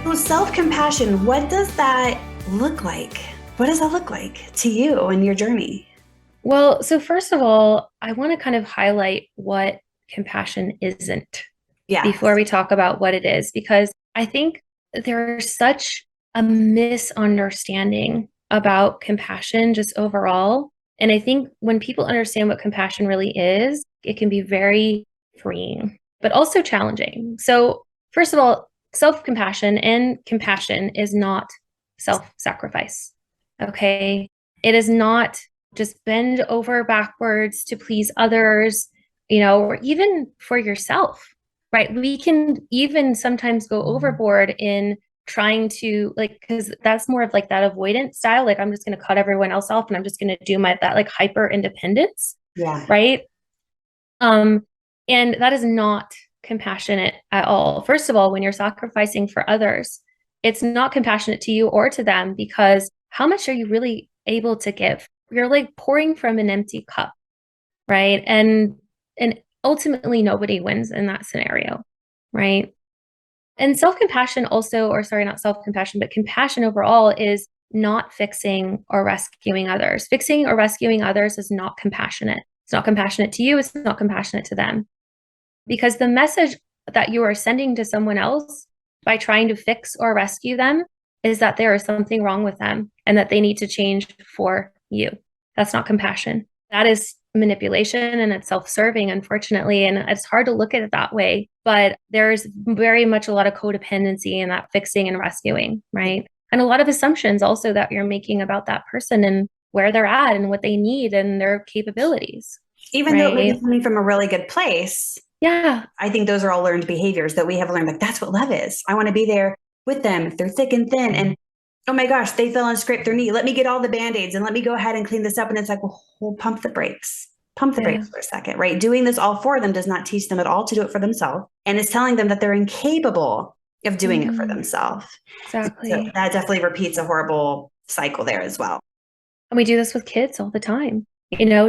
So self-compassion, what does that look like? What does that look like to you in your journey? Well, so first of all, I want to kind of highlight what compassion isn't before Yes. we talk about what it is, because I think there's such a misunderstanding about compassion just overall. And I think when people understand what compassion really is, it can be very freeing, but also challenging. So, first of all, self compassion and compassion is not self sacrifice. Okay. It is not just bend over backwards to please others, or even for yourself, right? We can even sometimes go overboard in trying to like, because that's more of like that avoidance style. Like, I'm just going to cut everyone else off and I'm just going to do that like hyper independence, Yeah. right? Um, and that is not compassionate at all. First of all, when you're sacrificing for others, it's not compassionate to you or to them because how much are you really able to give? You're like pouring from an empty cup, right? And ultimately nobody wins in that scenario, right? And self-compassion also, or sorry, not self-compassion, but compassion overall is not fixing or rescuing others. Fixing or rescuing others is not compassionate. It's not compassionate to you, it's not compassionate to them. Because the message that you are sending to someone else by trying to fix or rescue them is that there is something wrong with them and that they need to change for you. That's not compassion. That is manipulation and it's self-serving, unfortunately. And it's hard to look at it that way, but there's very much a lot of codependency in that fixing and rescuing, right? And a lot of assumptions also that you're making about that person and where they're at and what they need and their capabilities, Even though it may be right? coming from a really good place, Yeah, I think those are all learned behaviors that we have learned. Like, that's what love is. I want to be there with them through thick and thin. And oh my gosh, they fell and scraped their knee. Let me get all the band-aids and let me go ahead and clean this up. And it's like, well, we'll pump the brakes. Pump the yeah. brakes for a second, right? Doing this all for them does not teach them at all to do it for themselves. And it's telling them that they're incapable of doing it for Mm, themselves. So exactly. that definitely repeats a horrible cycle there as well. And we do this with kids all the time.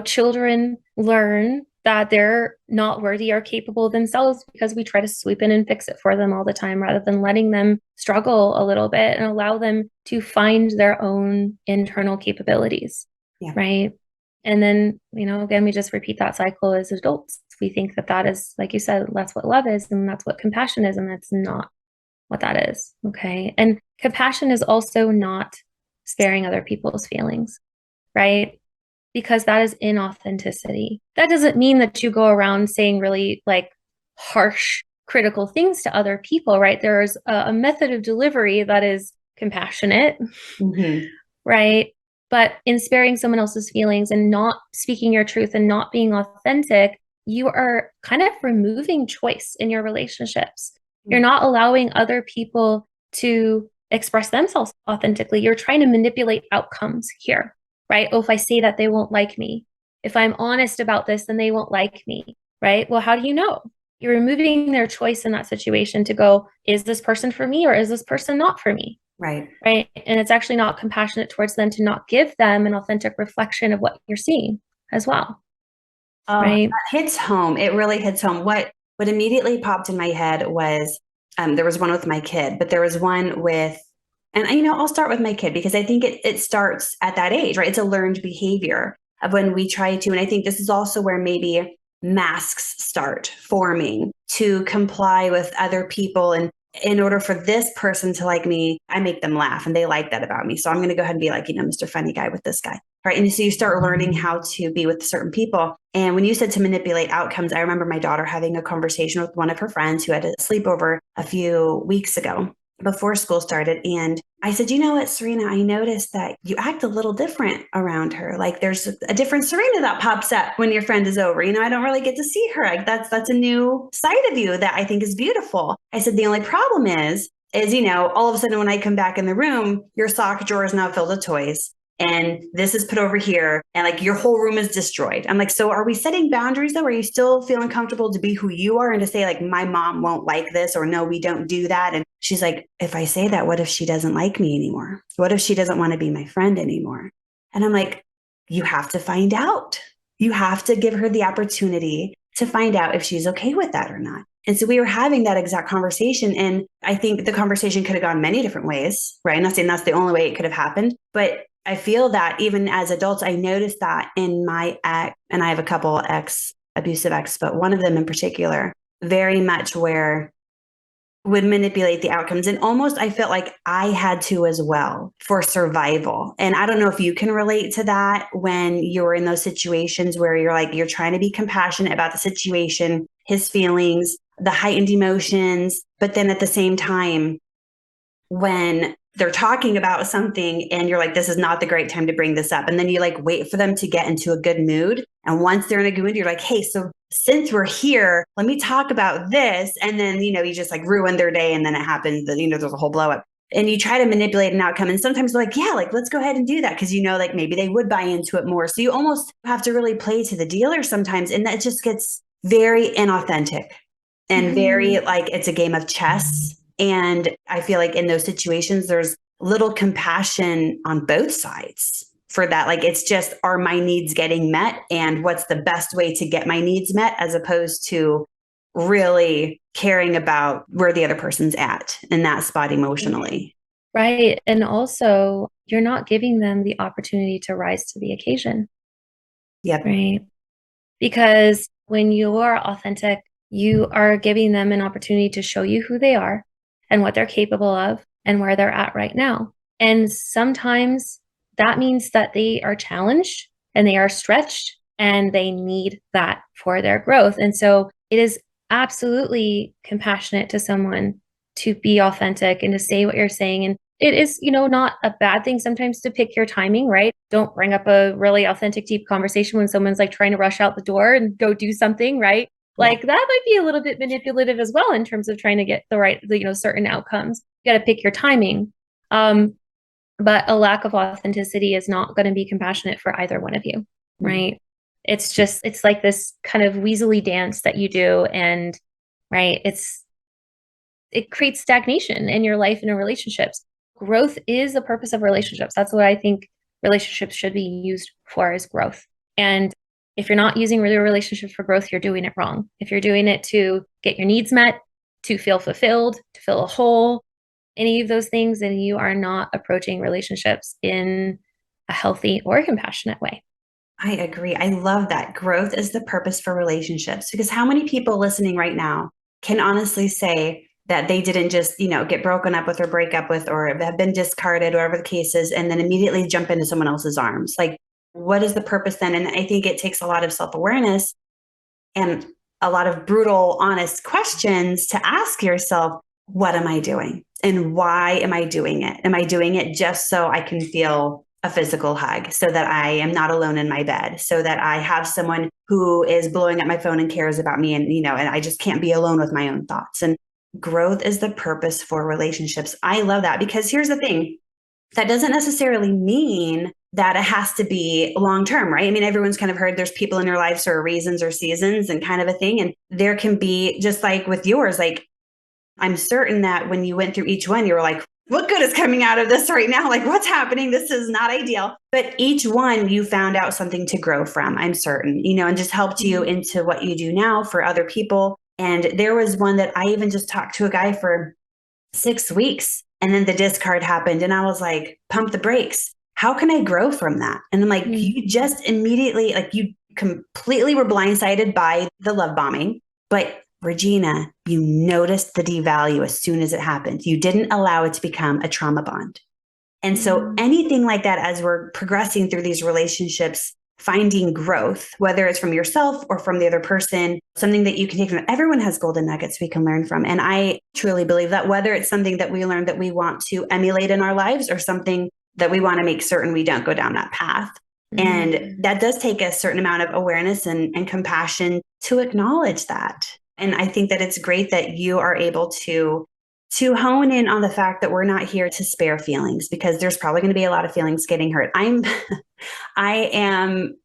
Children learn that they're not worthy or capable themselves because we try to sweep in and fix it for them all the time rather than letting them struggle a little bit and allow them to find their own internal capabilities. Yeah. Right. And then, again, we just repeat that cycle as adults. We think that that is, like you said, that's what love is and that's what compassion is. And that's not what that is. Okay. And compassion is also not sparing other people's feelings, right? Because that is inauthenticity. That doesn't mean that you go around saying really like harsh, critical things to other people, right? There's a method of delivery that is compassionate, Mm-hmm. right? But in sparing someone else's feelings and not speaking your truth and not being authentic, you are kind of removing choice in your relationships. You're not allowing other people to express themselves authentically. You're trying to manipulate outcomes here, right? Oh, if I say that, they won't like me. If I'm honest about this, then they won't like me, right? Well, how do you know? You're removing their choice in that situation to go, is this person for me or is this person not for me? Right. Right. And it's actually not compassionate towards them to not give them an authentic reflection of what you're seeing as well. Oh, Right. that hits home. It really hits home. What immediately popped in my head was there was one with my kid, but there was one with, and I'll start with my kid because I think it starts at that age, right? It's a learned behavior of when we try to, and I think this is also where maybe masks start forming to comply with other people. And in order for this person to like me, I make them laugh and they like that about me. So I'm going to go ahead and be like, Mr. Funny Guy with this guy. Right. And so you start learning how to be with certain people. And when you said to manipulate outcomes, I remember my daughter having a conversation with one of her friends who had a sleepover a few weeks ago before school started. And I said, you know what, Serena, I noticed that you act a little different around her. Like there's a different Serena that pops up when your friend is over. I don't really get to see her. Like that's a new side of you that I think is beautiful. I said, the only problem is, all of a sudden when I come back in the room, your sock drawer is now filled with toys and this is put over here and like your whole room is destroyed. I'm like, so are we setting boundaries though? Are you still feeling comfortable to be who you are and to say like, my mom won't like this or no, we don't do that? And she's like, if I say that, what if she doesn't like me anymore? What if she doesn't want to be my friend anymore? And I'm like, you have to find out. You have to give her the opportunity to find out if she's okay with that or not. And so we were having that exact conversation. And I think the conversation could have gone many different ways, right? I'm not saying that's the only way it could have happened, but I feel that even as adults, I noticed that in my ex, and I have a couple abusive ex, but one of them in particular, very much where would manipulate the outcomes. And almost I felt like I had to as well for survival. And I don't know if you can relate to that when you're in those situations where you're like, you're trying to be compassionate about the situation, his feelings, the heightened emotions. But then at the same time, when they're talking about something and you're like, this is not the great time to bring this up. And then you like wait for them to get into a good mood. And once they're in a good mood, you're like, hey, so since we're here, let me talk about this. And then, you just like ruin their day. And then it happens that, there's a whole blow up. And you try to manipulate an outcome. And sometimes they're like, yeah, like, let's go ahead and do that. Cause like maybe they would buy into it more. So you almost have to really play to the dealer sometimes. And that just gets very inauthentic and very like it's a game of chess. And I feel like in those situations, there's little compassion on both sides for that. Like, it's just, are my needs getting met? And what's the best way to get my needs met, as opposed to really caring about where the other person's at in that spot emotionally. Right. And also, you're not giving them the opportunity to rise to the occasion. Yep. Right. Because when you are authentic, you are giving them an opportunity to show you who they are and what they're capable of and where they're at right now. And sometimes that means that they are challenged and they are stretched and they need that for their growth. And so it is absolutely compassionate to someone to be authentic and to say what you're saying. And it is, not a bad thing sometimes to pick your timing, right? Don't bring up a really authentic, deep conversation when someone's like trying to rush out the door and go do something, right? Like that might be a little bit manipulative as well in terms of trying to get the right, certain outcomes. You got to pick your timing. But a lack of authenticity is not going to be compassionate for either one of you, right? It's like this kind of weaselly dance that you do. And right, it creates stagnation in your life and in relationships. Growth is the purpose of relationships. That's what I think relationships should be used for, is growth. And if you're not using your relationships for growth, you're doing it wrong. If you're doing it to get your needs met, to feel fulfilled, to fill a hole, any of those things, then you are not approaching relationships in a healthy or compassionate way. I agree. I love that. Growth is the purpose for relationships, because how many people listening right now can honestly say that they didn't just, get broken up with or break up with or have been discarded, whatever the case is, and then immediately jump into someone else's arms? Like, what is the purpose then? And I think it takes a lot of self-awareness and a lot of brutal, honest questions to ask yourself, what am I doing? And why am I doing it? Am I doing it just so I can feel a physical hug, so that I am not alone in my bed, so that I have someone who is blowing up my phone and cares about me, and, and I just can't be alone with my own thoughts? And growth is the purpose for relationships. I love that, because here's the thing. That doesn't necessarily mean that it has to be long-term, right? I mean, everyone's kind of heard there's people in your lives for reasons or seasons and kind of a thing. And there can be, just like with yours, like, I'm certain that when you went through each one, you were like, what good is coming out of this right now? Like, what's happening? This is not ideal. But each one you found out something to grow from, I'm certain, and just helped you into what you do now for other people. And there was one that I even just talked to a guy for 6 weeks, and then the discard happened. And I was like, pump the brakes. How can I grow from that? And I'm like, you just immediately, like, you completely were blindsided by the love bombing. But Regina, you noticed the devalue as soon as it happened. You didn't allow it to become a trauma bond. And so anything like that, as we're progressing through these relationships, finding growth, whether it's from yourself or from the other person, something that you can take from it. Everyone has golden nuggets we can learn from. And I truly believe that, whether it's something that we learned that we want to emulate in our lives or something that we want to make certain we don't go down that path. And that does take a certain amount of awareness and compassion to acknowledge that. And I think that it's great that you are able to hone in on the fact that we're not here to spare feelings, because there's probably going to be a lot of feelings getting hurt. I am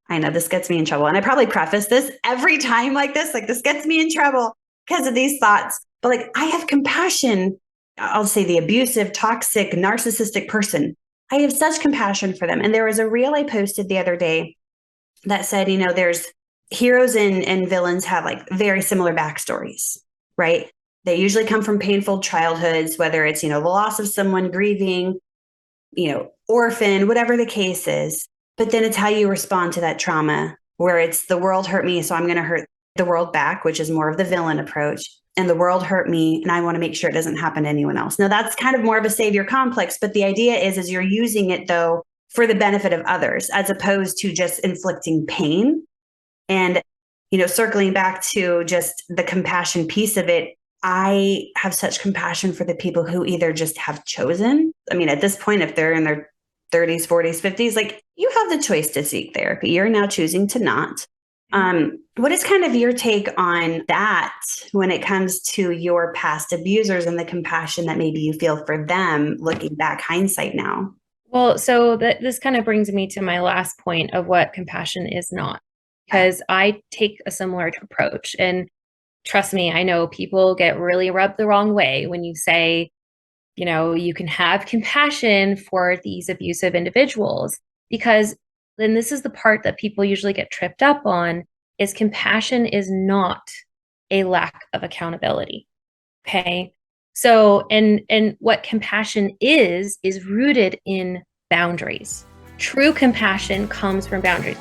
I know this gets me in trouble. And I probably preface this every time like this gets me in trouble because of these thoughts. But like, I have compassion. I'll say the abusive, toxic, narcissistic person. I have such compassion for them. And there was a reel I posted the other day that said, there's heroes and villains have like very similar backstories, right? They usually come from painful childhoods, whether it's, the loss of someone, grieving, orphan, whatever the case is. But then it's how you respond to that trauma, where it's the world hurt me, so I'm going to hurt the world back, which is more of the villain approach. And the world hurt me, and I want to make sure it doesn't happen to anyone else. Now, that's kind of more of a savior complex, but the idea is you're using it, though, for the benefit of others, as opposed to just inflicting pain. And, circling back to just the compassion piece of it, I have such compassion for the people who either just have chosen. I mean, at this point, if they're in their 30s, 40s, 50s, like, you have the choice to seek therapy. You're now choosing to not. What is kind of your take on that when it comes to your past abusers and the compassion that maybe you feel for them looking back, hindsight now? Well, so this kind of brings me to my last point of what compassion is not, because I take a similar approach. And trust me, I know people get really rubbed the wrong way when you say, you can have compassion for these abusive individuals, because then this is the part that people usually get tripped up on, is compassion is not a lack of accountability. Okay. So, and what compassion is rooted in boundaries. True compassion comes from boundaries.